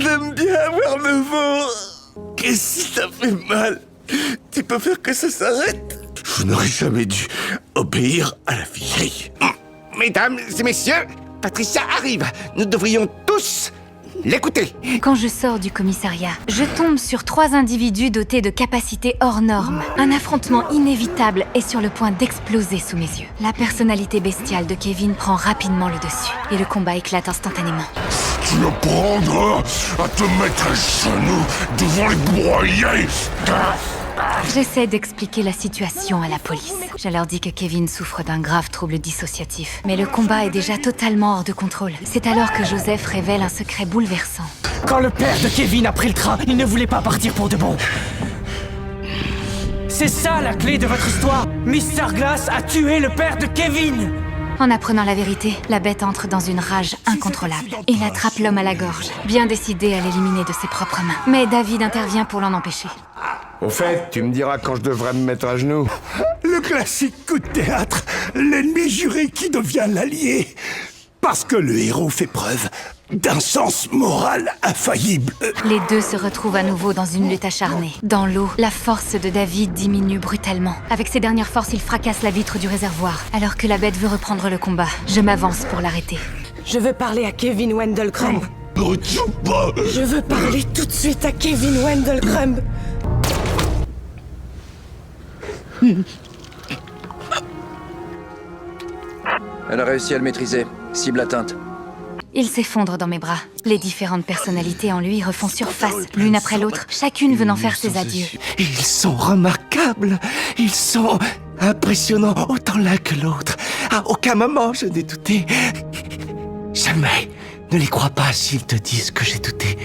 j'aime bien avoir nouveau. Et si ça fait mal, tu peux faire que ça s'arrête. Je n'aurais jamais dû obéir à la vieille. Mesdames et messieurs, Patricia arrive. Nous devrions tous l'écouter. Quand je sors du commissariat, je tombe sur 3 individus dotés de capacités hors normes. Un affrontement inévitable est sur le point d'exploser sous mes yeux. La personnalité bestiale de Kevin prend rapidement le dessus, et le combat éclate instantanément. Tu apprendras à te mettre à genoux devant les broyés. J'essaie d'expliquer la situation à la police. Je leur dis que Kevin souffre d'un grave trouble dissociatif. Mais le combat est déjà totalement hors de contrôle. C'est alors que Joseph révèle un secret bouleversant. Quand le père de Kevin a pris le train, il ne voulait pas partir pour de bon. C'est ça la clé de votre histoire. Mr. Glass a tué le père de Kevin. En apprenant la vérité, la bête entre dans une rage incontrôlable. Il attrape l'homme à la gorge, bien décidé à l'éliminer de ses propres mains. Mais David intervient pour l'en empêcher. Au fait, tu me diras quand je devrais me mettre à genoux. Le classique coup de théâtre, l'ennemi juré qui devient l'allié. Parce que le héros fait preuve d'un sens moral infaillible. Les deux se retrouvent à nouveau dans une lutte acharnée. Dans l'eau, la force de David diminue brutalement. Avec ses dernières forces, il fracasse la vitre du réservoir. Alors que la bête veut reprendre le combat, je m'avance pour l'arrêter. Je veux parler à Kevin Wendell Crumb. Je veux parler tout de suite à Kevin Wendell Crumb. Elle a réussi à le maîtriser. Cible atteinte. Il s'effondre dans mes bras. Les différentes personnalités en lui refont surface, l'une après l'autre, chacune venant faire ses adieux. Ils sont remarquables. Ils sont impressionnants, autant l'un que l'autre. À aucun moment je n'ai douté. Jamais. Ne les crois pas s'ils te disent que j'ai douté.